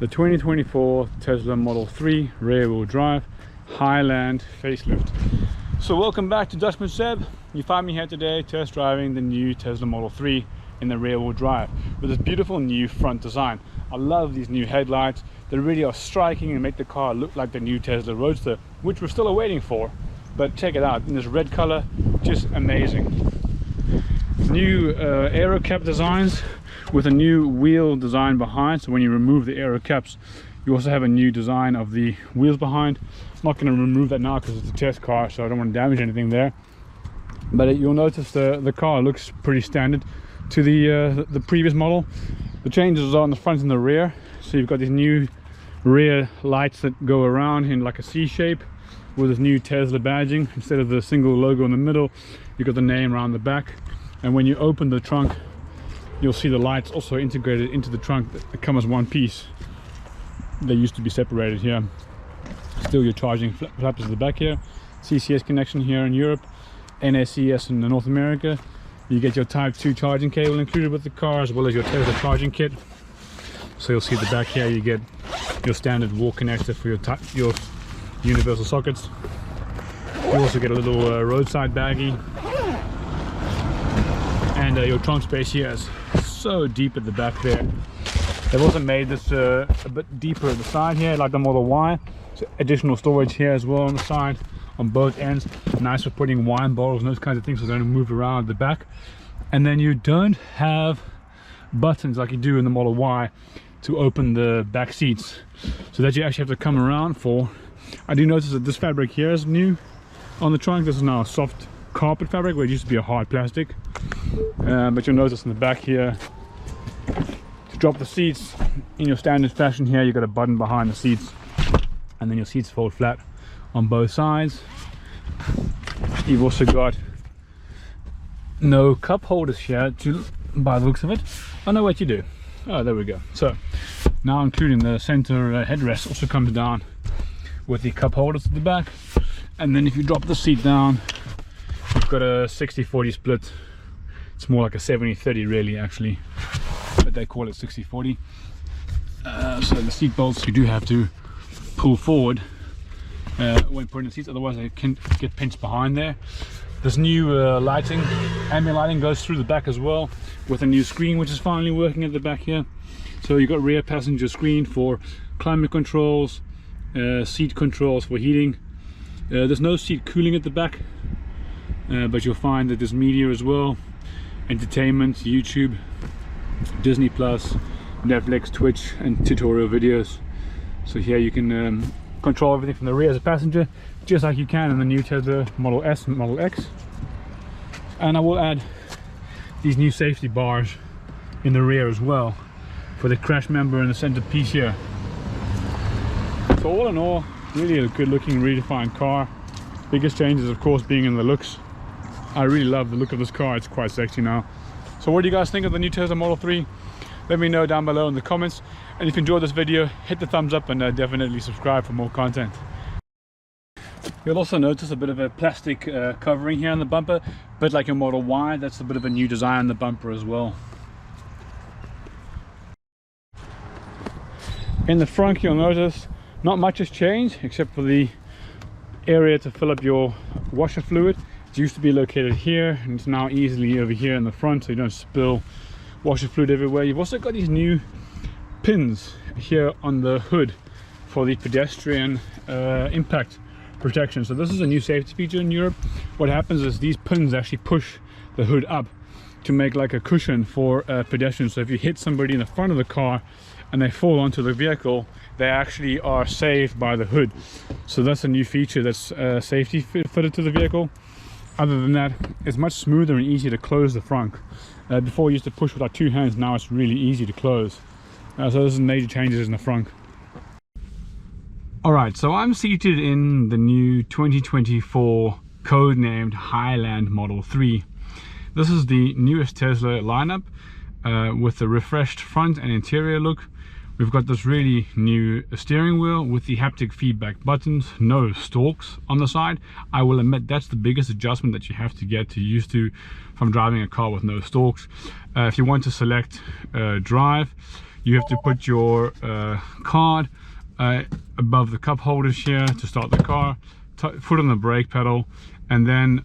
the 2024 Tesla Model 3 rear-wheel drive Highland facelift. So welcome back to Dutchman Seb. You find me here today test driving the new Tesla Model 3 in the rear-wheel drive with this beautiful new front design. I love these new headlights. They really are striking and make the car look like the new Tesla Roadster, which we're still waiting for. But check it out in this red color, just amazing. New aero cap designs with a new wheel design behind, so when you remove the aero caps you also have a new design of the wheels behind. I'm not going to remove that now because it's a test car, so I don't want to damage anything there, but you'll notice the car looks pretty standard to the previous model. The changes are on the front and the rear, so you've got these new rear lights that go around in like a C shape with this new Tesla badging. Instead of the single logo in the middle, you've got the name around the back. And when you open the trunk, you'll see the lights also integrated into the trunk that come as one piece. They used to be separated here. Still your charging flaps at the back here, CCS connection here in Europe, NSCS in North America. You get your Type 2 charging cable included with the car, as well as your Tesla charging kit. So you'll see at the back here you get your standard wall connector for your universal sockets. You also get a little roadside baggie. And your trunk space here is so deep at the back there. They've also made this a bit deeper at the side here, like the Model Y. So additional storage here as well on the side, on both ends. Nice for putting wine bottles and those kinds of things so they don't move around at the back. And then you don't have buttons like you do in the Model Y to open the back seats, so that you actually have to come around for. I do notice that this fabric here is new on the trunk. This is now a soft carpet fabric where it used to be a hard plastic. But you'll notice in the back here, to drop the seats in your standard fashion here, you've got a button behind the seats, and then your seats fold flat on both sides. You've also got no cup holders here by the looks of it. Oh no, wait, you do. Oh, there we go. So now including the center headrest also comes down with the cup holders at the back. And then if you drop the seat down, you've got a 60-40 split. It's more like a 70-30 really, actually, but they call it 60-40. So the seat bolts you do have to pull forward when putting the seats, otherwise they can get pinched behind there. This new lighting, ambient lighting, goes through the back as well, with a new screen which is finally working at the back here. So you've got rear passenger screen for climate controls, seat controls for heating. There's no seat cooling at the back, but you'll find that there's media as well, entertainment, YouTube, Disney Plus, Netflix, Twitch, and tutorial videos. So here you can control everything from the rear as a passenger, just like you can in the new Tesla Model S and Model X. And I will add these new safety bars in the rear as well for the crash member and the center piece here. So all in all, really a good looking redefined car. Biggest changes of course being in the looks. I really love the look of this car. It's quite sexy now. So what do you guys think of the new Tesla Model 3? Let me know down below in the comments. And if you enjoyed this video, hit the thumbs up and definitely subscribe for more content. You'll also notice a bit of a plastic covering here on the bumper, but like your Model Y, that's a bit of a new design on the bumper as well. In the front you'll notice not much has changed except for the area to fill up your washer fluid. It used to be located here and it's now easily over here in the front, so you don't spill washer fluid everywhere. You've also got these new pins here on the hood for the pedestrian impact protection. So this is a new safety feature in Europe. What happens is these pins actually push the hood up to make like a cushion for pedestrians. So if you hit somebody in the front of the car and they fall onto the vehicle, they actually are saved by the hood. So that's a new feature that's safety fitted to the vehicle. Other than that, it's much smoother and easier to close the frunk. Before you used to push with like two hands, now it's really easy to close. So those are major changes in the frunk. Alright, so I'm seated in the new 2024 codenamed Highland Model 3. This is the newest Tesla lineup with the refreshed front and interior look. We've got this really new steering wheel with the haptic feedback buttons, no stalks on the side. I will admit that's the biggest adjustment that you have to get used to from driving a car with no stalks. If you want to select drive, you have to put your card above the cup holders here to start the car, foot on the brake pedal, and then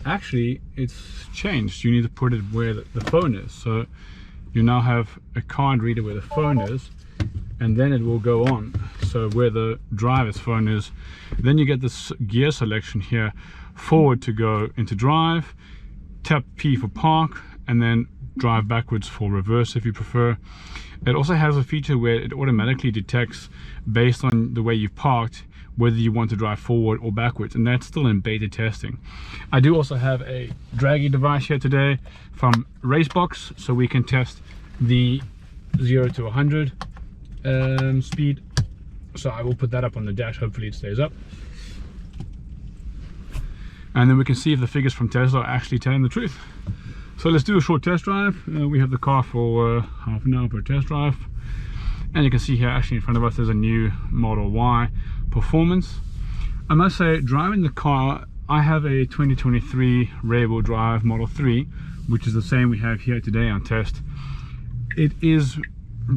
actually it's changed. You need to put it where the phone is. So you now have a card reader where the phone is, and then it will go on. So where the driver's phone is, then you get this gear selection here, forward to go into drive, tap P for park, and then drive backwards for reverse if you prefer. It also has a feature where it automatically detects, based on the way you've parked, whether you want to drive forward or backwards, and that's still in beta testing. I do also have a draggy device here today from Racebox, so we can test the 0 to 100 speed. So I will put that up on the dash, hopefully it stays up. And then we can see if the figures from Tesla are actually telling the truth. So let's do a short test drive. We have the car for half an hour per test drive. And you can see here, actually in front of us, there's a new Model Y Performance. I must say, driving the car, I have a 2023 rear-wheel drive Model 3, which is the same we have here today on test. It is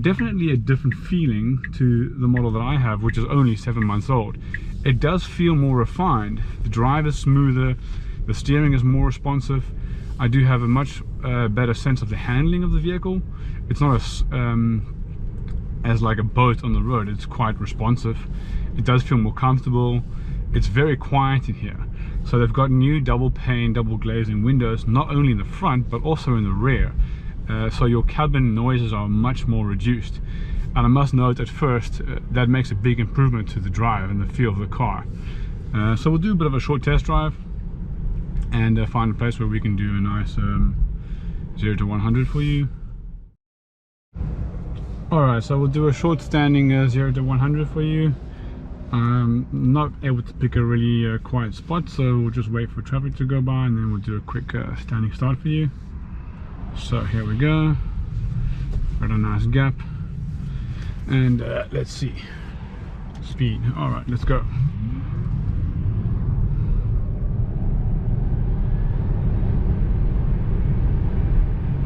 definitely a different feeling to the model that I have, which is only 7 months old. It does feel more refined. The drive is smoother, the steering is more responsive. I do have a much better sense of the handling of the vehicle. It's not as like a boat on the road. It's quite responsive. It does feel more comfortable. It's very quiet in here. So they've got new double pane, double glazing windows, not only in the front but also in the rear. So your cabin noises are much more reduced. And I must note at first, that makes a big improvement to the drive and the feel of the car. So we'll do a bit of a short test drive and find a place where we can do a nice 0 to 100 for you. Alright, so we'll do a short standing 0 to 100 for you. I'm not able to pick a really quiet spot, so we'll just wait for traffic to go by and then we'll do a quick standing start for you. So here we go. Got a nice gap. And let's see. Speed. Alright, let's go.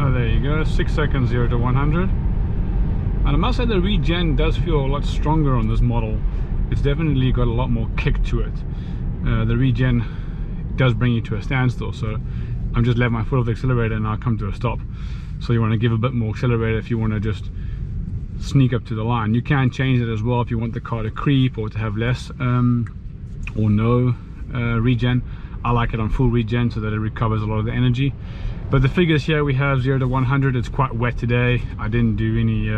Oh, there you go. 6 seconds 0 to 100. And I must say the regen does feel a lot stronger on this model. It's definitely got a lot more kick to it. The regen does bring you to a standstill, so I'm just letting my foot off the accelerator and I'll come to a stop. So you want to give a bit more accelerator if you want to just sneak up to the line. You can change it as well if you want the car to creep or to have less or no regen. I like it on full regen so that it recovers a lot of the energy. But the figures here, we have 0 to 100. It's quite wet today. I didn't do any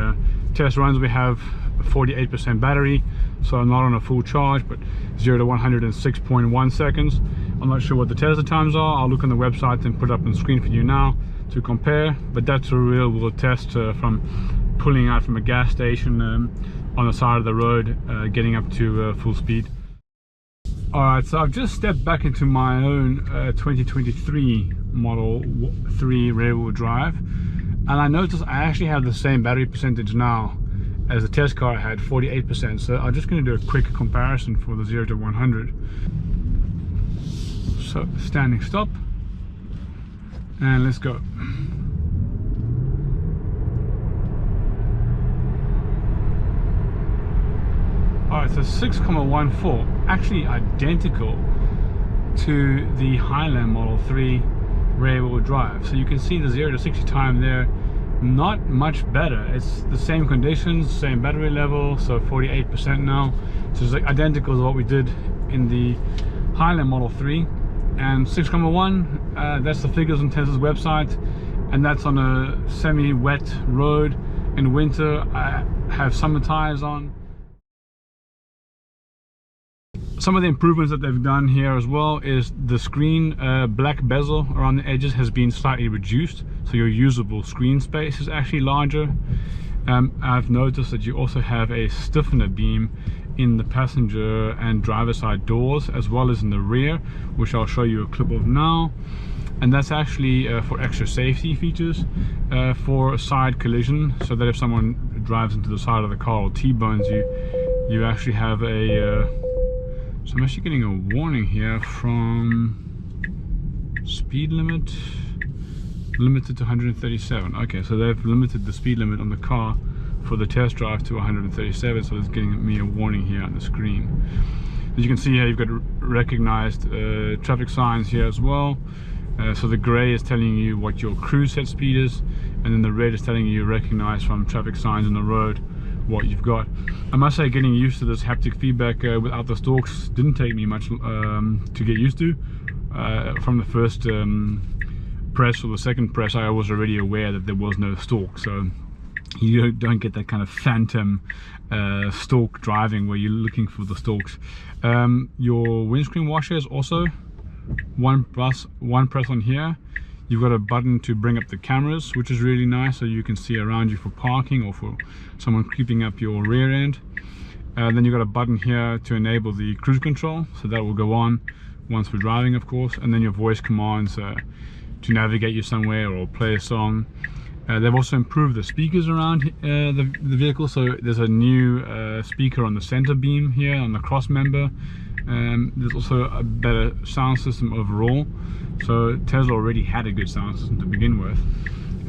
test runs. We have 48% battery, so I'm not on a full charge, but 0 to 100 in 6.1 seconds. I'm not sure what the Tesla times are. I'll look on the website and put it up on the screen for you now to compare, but that's a real world test from pulling out from a gas station on the side of the road, getting up to full speed. Alright, so I've just stepped back into my own 2023 Model 3 rear-wheel drive, and I noticed I actually have the same battery percentage now as the test car had, 48%. So I'm just going to do a quick comparison for the 0 to 100. So standing stop, and let's go. Alright, so 6,14, actually identical to the Highland Model 3 rear-wheel drive. So you can see the 0 to 60 time there, not much better. It's the same conditions, same battery level, so 48% now. So it's like identical to what we did in the Highland Model 3. And 6,1, that's the figures on Tesla's website, and that's on a semi-wet road in winter. I have summer tires on. Some of the improvements that they've done here as well is the screen black bezel around the edges has been slightly reduced, so your usable screen space is actually larger. I've noticed that you also have a stiffener beam in the passenger and driver side doors, as well as in the rear, which I'll show you a clip of now. And that's actually for extra safety features for side collision, so that if someone drives into the side of the car or T-bones you, you actually have a so I'm actually getting a warning here from speed limit. Limited to 137. Okay, so they've limited the speed limit on the car for the test drive to 137, so it's getting me a warning here on the screen. As you can see here, you've got recognized traffic signs here as well. So the grey is telling you what your cruise set speed is, and then the red is telling you recognize from traffic signs on the road what you've got. I must say, getting used to this haptic feedback without the stalks didn't take me much to get used to. From the first press or the second press, I was already aware that there was no stalk, so you don't get that kind of phantom stalk driving where you're looking for the stalks. Your windscreen washer is also one press on here. You've got a button to bring up the cameras, which is really nice, so you can see around you for parking or for someone creeping up your rear end. Then you've got a button here to enable the cruise control, so that will go on once we're driving, of course. And then your voice commands to navigate you somewhere or play a song. They've also improved the speakers around the vehicle, so there's a new speaker on the center beam here on the cross member. There's also a better sound system overall. So Tesla already had a good sound system to begin with,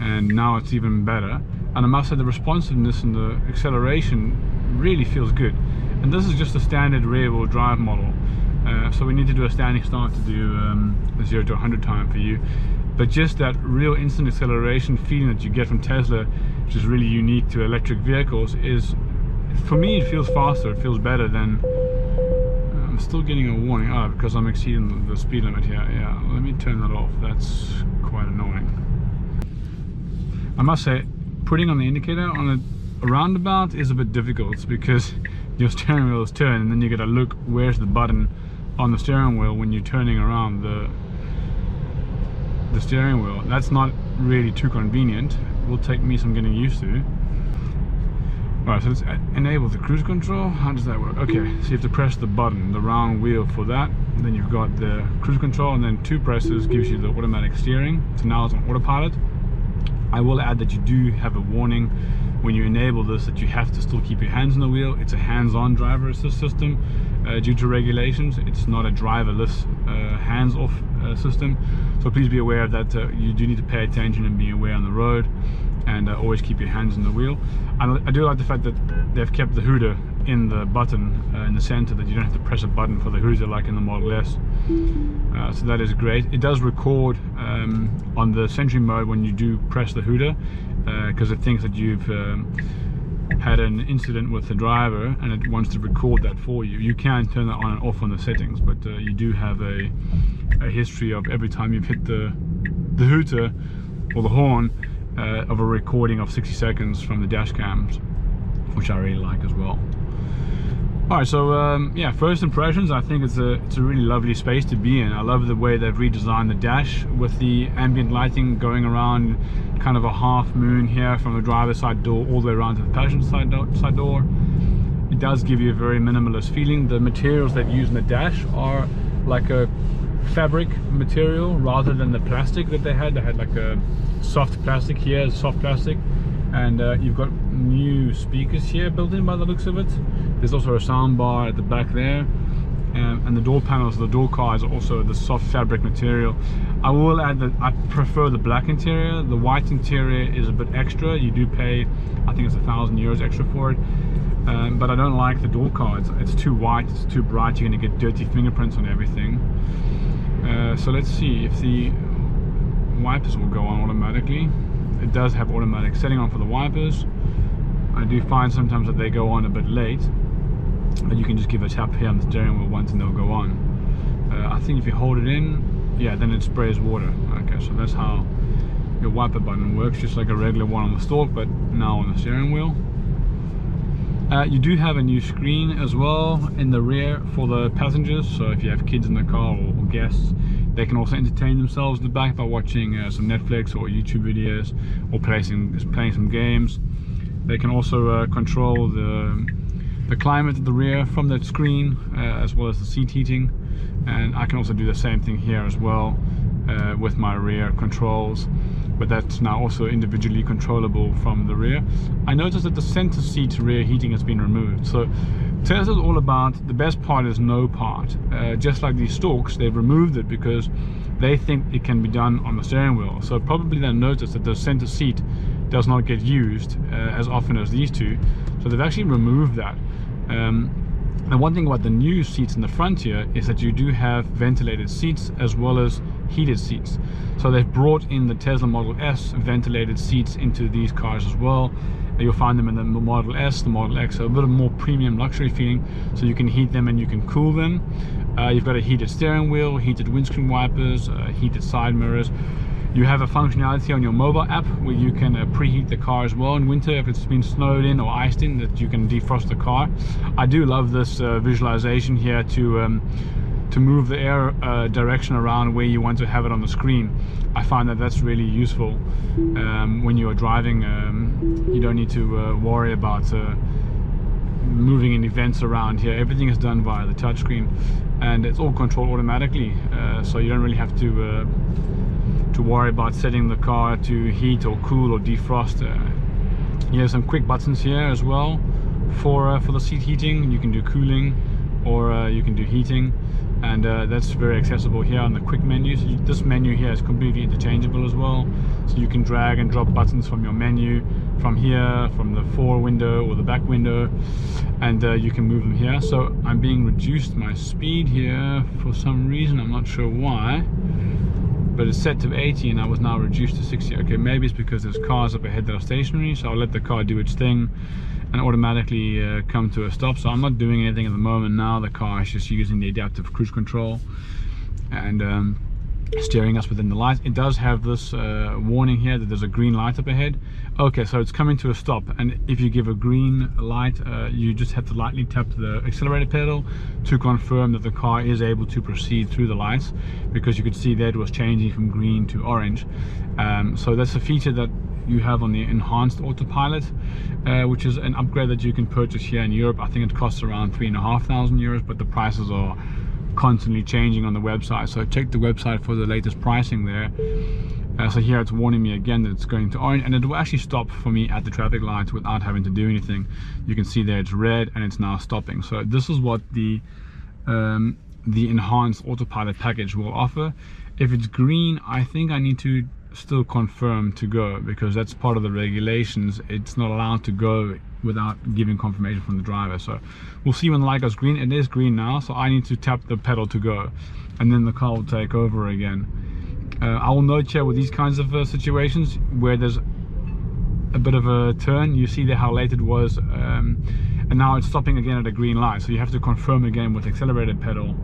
and now it's even better. And I must say, the responsiveness and the acceleration really feels good. And this is just a standard rear-wheel drive model, so we need to do a standing start to do a 0 to 100 time for you. But just that real instant acceleration feeling that you get from Tesla, which is really unique to electric vehicles, is, for me, it feels faster, it feels better than... I'm still getting a warning, because I'm exceeding the speed limit here. Yeah, let me turn that off. That's quite annoying. I must say, putting on the indicator on a roundabout is a bit difficult, because your steering wheel is turned, and then you gotta look where's the button on the steering wheel when you're turning around the steering wheel. That's not really too convenient. It will take me some getting used to. Alright, so let's enable the cruise control. How does that work? Okay, so you have to press the button, the round wheel for that. Then you've got the cruise control, and then 2 presses gives you the automatic steering. So now it's on autopilot. I will add that you do have a warning when you enable this that you have to still keep your hands on the wheel. It's a hands-on driver assist system due to regulations. It's not a driverless hands-off system. So please be aware of that. You do need to pay attention and be aware on the road, and always keep your hands on the wheel. I do like the fact that they've kept the hooter in the button in the center, that you don't have to press a button for the hooter like in the Model S. So that is great. It does record on the Sentry mode when you do press the hooter, because it thinks that you've had an incident with the driver and it wants to record that for you. You can turn that on and off on the settings, but you do have a history of every time you've hit the hooter or the horn, of a recording of 60 seconds from the dash cams, which I really like as well. Alright, so yeah, first impressions, I think it's a really lovely space to be in. I love the way they've redesigned the dash with the ambient lighting going around, kind of a half moon here from the driver's side door all the way around to the passenger side door. It does give you a very minimalist feeling. The materials they've used in the dash are like a fabric material rather than the plastic that they had. They had like a soft plastic here, soft plastic, and you've got new speakers here built in by the looks of it. There's also a sound bar at the back there, and the door panels, the door cards are also the soft fabric material. I will add that I prefer the black interior. The white interior is a bit extra. You do pay, I think it's €1,000 extra for it, but I don't like the door cards. It's too white, it's too bright, you're going to get dirty fingerprints on everything. So let's see if the wipers will go on automatically. It does have automatic setting on for the wipers. I do find sometimes that they go on a bit late, but you can just give a tap here on the steering wheel once and they'll go on. I think if you hold it in, yeah, then it sprays water. Okay, so that's how your wiper button works, just like a regular one on the stalk, but now on the steering wheel. You do have a new screen as well in the rear for the passengers, so if you have kids in the car or guests, they can also entertain themselves in the back by watching some Netflix or YouTube videos, or playing some games. They can also control the climate at the rear from that screen, as well as the seat heating, and I can also do the same thing here as well with my rear controls. but that's now also individually controllable from the rear. I noticed that the center seat rear heating has been removed. So Tesla's all about, the best part is no part. Just like these stalks, they've removed it because they think it can be done on the steering wheel. So probably they'll notice that the center seat does not get used as often as these two. So they've actually removed that. And one thing about the new seats in the front here is that you do have ventilated seats as well as heated seats. So they've brought in the Tesla Model S ventilated seats into these cars as well. You'll find them in the Model S, the Model X, so a bit of more premium luxury feeling. So you can heat them and you can cool them. You've got a heated steering wheel, heated windscreen wipers, heated side mirrors. You have a functionality on your mobile app where you can preheat the car as well in winter if it's been snowed in or iced in, that you can defrost the car. I do love this visualization here to move the air direction around where you want to have it on the screen. I find that that's really useful when you are driving. You don't need to worry about moving any vents around here. Everything is done via the touchscreen, and it's all controlled automatically, so you don't really have to worry about setting the car to heat or cool or defrost. You have some quick buttons here as well for the seat heating. You can do cooling or you can do heating, and that's very accessible here on the quick menu. So this menu here is completely interchangeable as well, so you can drag and drop buttons from your menu from here, from the forward window or the back window, and you can move them here. So I'm being reduced my speed here for some reason, I'm not sure why, but it's set to 80 and I was now reduced to 60. Okay, maybe it's because there's cars up ahead that are stationary, so I'll let the car do its thing and automatically come to a stop. So I'm not doing anything at the moment now. The car is just using the adaptive cruise control and steering us within the light. It does have this warning here that there's a green light up ahead. Okay, so it's coming to a stop, and if you give a green light, you just have to lightly tap the accelerator pedal to confirm that the car is able to proceed through the lights, because you could see that it was changing from green to orange. So that's a feature that you have on the enhanced Autopilot, which is an upgrade that you can purchase here in Europe. I think it costs around 3,500 euros, but the prices are constantly changing on the website, so check the website for the latest pricing there. So here it's warning me again that it's going to orange, and it will actually stop for me at the traffic lights without having to do anything. You can see there it's red and it's now stopping. So this is what the enhanced Autopilot package will offer. If it's green, I think I need to still confirm to go, because that's part of the regulations. It's not allowed to go without giving confirmation from the driver. So we'll see when the light goes green. It is green now, so I need to tap the pedal to go, and then the car will take over again. I will note here with these kinds of situations where there's a bit of a turn, you see there how late it was, and now it's stopping again at a green light, so you have to confirm again with the accelerated pedal.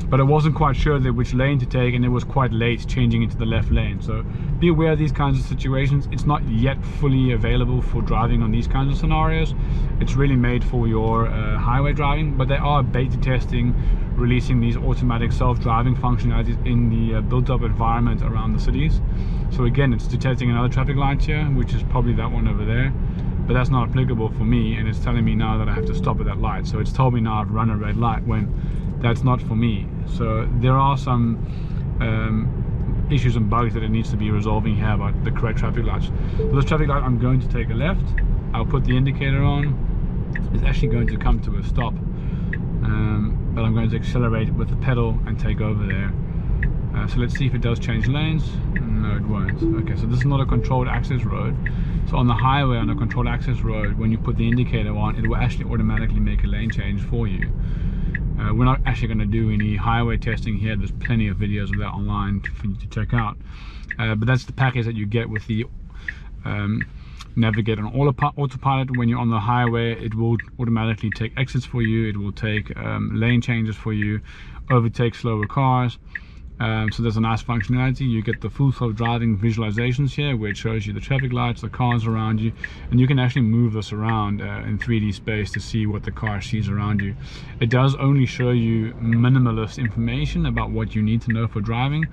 But I wasn't quite sure which lane to take, and it was quite late changing into the left lane. So be aware of these kinds of situations. It's not yet fully available for driving on these kinds of scenarios. It's really made for your highway driving, but they are beta testing, releasing these automatic self-driving functionalities in the built-up environment around the cities. So again, it's detecting another traffic light here, which is probably that one over there, but that's not applicable for me, and it's telling me now that I have to stop at that light. So it's told me now I've run a red light when that's not for me. So there are some issues and bugs that it needs to be resolving here about the correct traffic lights. So this traffic light, I'm going to take a left. I'll put the indicator on. It's actually going to come to a stop, but I'm going to accelerate with the pedal and take over there. So let's see if it does change lanes. No, it won't. Okay, so this is not a controlled access road. So on the highway, on a controlled access road, when you put the indicator on, it will actually automatically make a lane change for you. We're not actually going to do any highway testing here. There's plenty of videos of that online for you to check out. But that's the package that you get with the Navigate on Autopilot. When you're on the highway, it will automatically take exits for you. It will take lane changes for you, overtake slower cars. So there's a nice functionality. You get the full self-driving visualizations here, where it shows you the traffic lights, the cars around you, and you can actually move this around in 3D space to see what the car sees around you. It does only show you minimalist information about what you need to know for driving,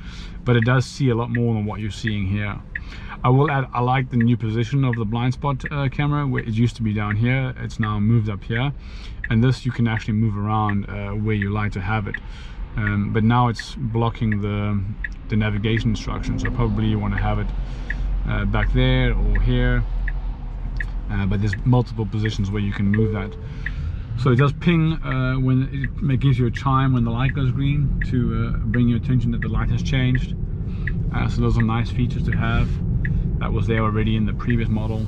but it does see a lot more than what you're seeing here. I will add, I like the new position of the blind spot camera, where it used to be down here. It's now moved up here, and this you can actually move around where you like to have it. But now it's blocking the navigation instructions, so probably you want to have it back there or here, but there's multiple positions where you can move that. So it does ping when it gives you a chime when the light goes green to bring your attention that the light has changed. So those are nice features to have. That was there already in the previous model.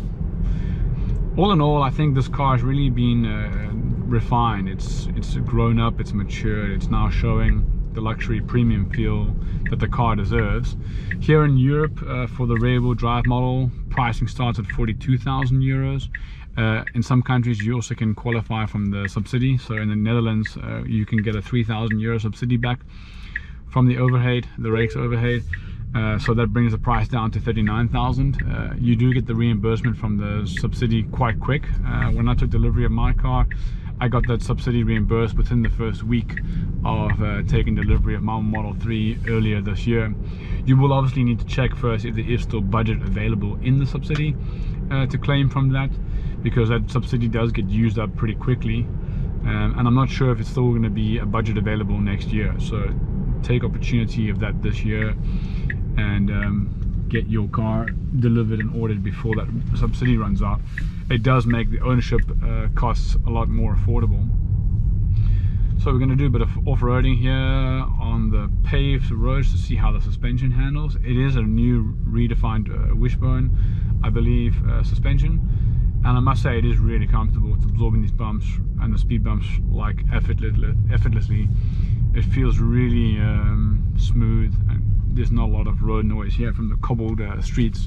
All in all, I think this car has really been refined. It's grown up, it's matured, it's now showing the luxury premium feel that the car deserves. Here in Europe, for the rear-wheel drive model, pricing starts at 42,000 euros. In some countries you also can qualify from the subsidy. So in the Netherlands you can get a 3,000 euro subsidy back from the overhead, the race overhead. So that brings the price down to 39,000. You do get the reimbursement from the subsidy quite quick. When I took delivery of my car, I got that subsidy reimbursed within the first week of taking delivery of my Model 3 earlier this year. You will obviously need to check first if there is still budget available in the subsidy to claim from that, because that subsidy does get used up pretty quickly. And I'm not sure if it's still going to be a budget available next year. So take opportunity of that this year and get your car delivered and ordered before that subsidy runs out. It does make the ownership costs a lot more affordable. So we're going to do a bit of off-roading here on the paved roads to see how the suspension handles. It is a new redefined wishbone, I believe, suspension, and I must say it is really comfortable. It's absorbing these bumps and the speed bumps like effortlessly. It feels really smooth, and there's not a lot of road noise here from the cobbled streets.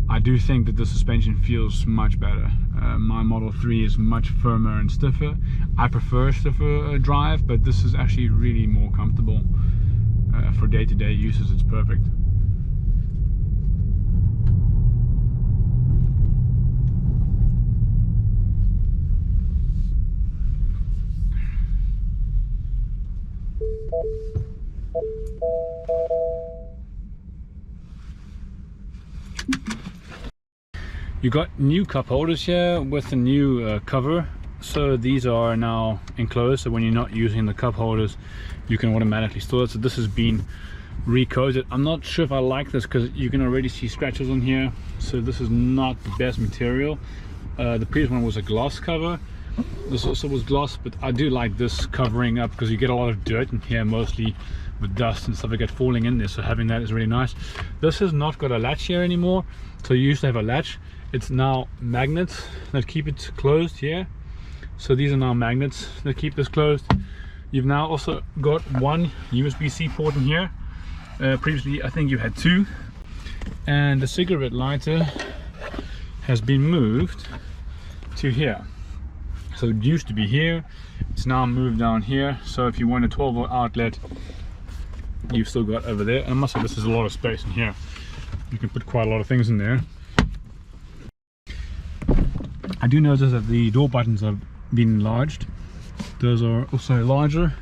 I do think that the suspension feels much better. My Model 3 is much firmer and stiffer. I prefer stiffer drive, but this is actually really more comfortable. For day-to-day uses, it's perfect. You got new cup holders here with a new cover. So these are now enclosed, so when you're not using the cup holders you can automatically store it. So this has been recoated. I'm not sure if I like this because you can already see scratches on here, so this is not the best material. The previous one was a gloss cover. This also was gloss, but I do like this covering up because you get a lot of dirt in here, mostly with dust and stuff like that falling in there, so having that is really nice. This has not got a latch here anymore, so you used to have a latch. It's now magnets that keep it closed here. So these are now magnets that keep this closed. You've now also got one USB-C port in here. Previously I think you had two, and the cigarette lighter has been moved to here. So it used to be here, it's now moved down here. So if you want a 12-volt outlet, you've still got over there. And I must say this is a lot of space in here. You can put quite a lot of things in there. I do notice that the door buttons have been enlarged. Those are also larger.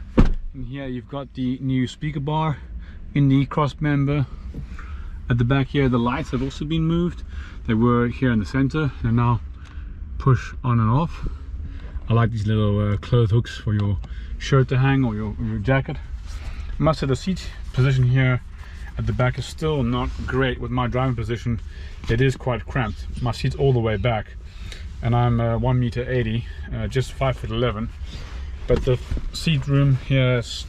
And here you've got the new speaker bar in the cross member. At the back here, the lights have also been moved. They were here in the center. They're now push on and off. I like these little clothes hooks for your shirt to hang or your jacket. I must say the seat position here at the back is still not great. With my driving position, it is quite cramped. My seat's all the way back, and I'm 1.80 m, just 5'11". But the seat room here has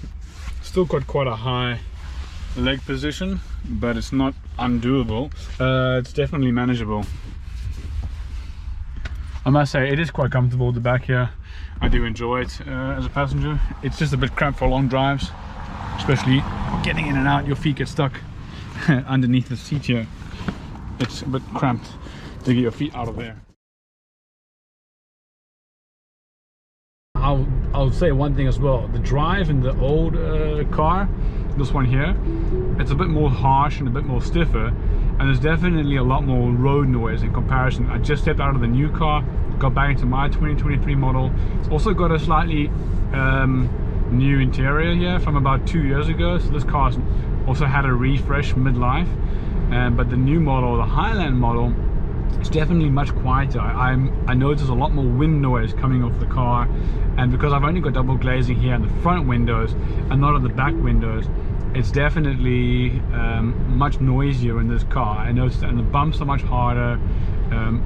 still got quite a high leg position, but it's not undoable. It's definitely manageable. I must say it is quite comfortable at the back here. I do enjoy it as a passenger. It's just a bit cramped for long drives, especially getting in and out. Your feet get stuck underneath the seat here. It's a bit cramped to get your feet out of there. I'll say one thing as well. The drive in the old car, this one here, it's a bit more harsh and a bit more stiffer, and there's definitely a lot more road noise in comparison. I just stepped out of the new car, got back into my 2023 model. It's also got a slightly new interior here from about 2 years ago, so this car's also had a refresh midlife. But the new model, the Highland model, it's definitely much quieter. I notice a lot more wind noise coming off the car, and because I've only got double glazing here in the front windows and not on the back windows, it's definitely much noisier in this car. I noticed that, and the bumps are much harder.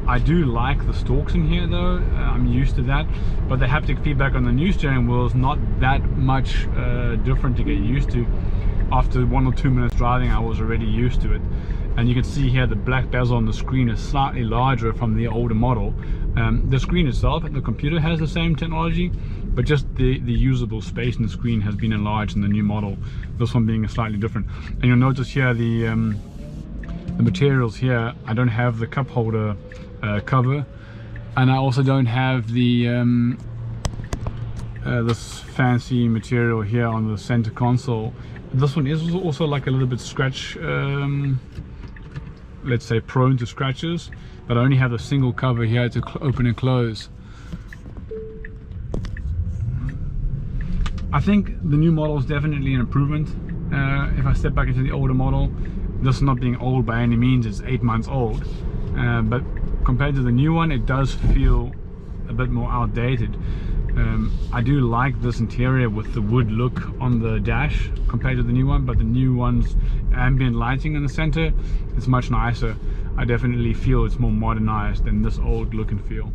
I do like the stalks in here though, I'm used to that, but the haptic feedback on the new steering wheel is not that much different to get used to. After 1 or 2 minutes driving, I was already used to it. And you can see here the black bezel on the screen is slightly larger from the older model. The screen itself and the computer has the same technology, but just the usable space in the screen has been enlarged in the new model, this one being slightly different. And you'll notice here the materials here, I don't have the cup holder cover, and I also don't have the this fancy material here on the center console. This one is also like a little bit scratch, let's say prone to scratches, but I only have a single cover here to open and close. I think the new model is definitely an improvement. If I step back into the older model, this is not being old by any means, it's 8 months old, but compared to the new one, it does feel a bit more outdated. I do like this interior with the wood look on the dash compared to the new one, but the new one's ambient lighting in the center is much nicer. I definitely feel it's more modernized than this old look and feel.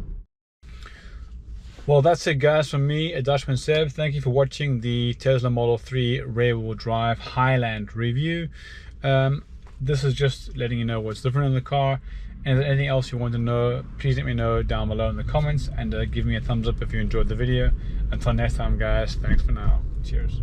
Well, that's it guys from me, a Dutchman Seb. Thank you for watching the Tesla Model 3 rear-wheel drive Highland review. This is just letting you know what's different in the car. And if there's anything else you want to know, please let me know down below in the comments, and give me a thumbs up if you enjoyed the video. Until next time guys, thanks for now. Cheers.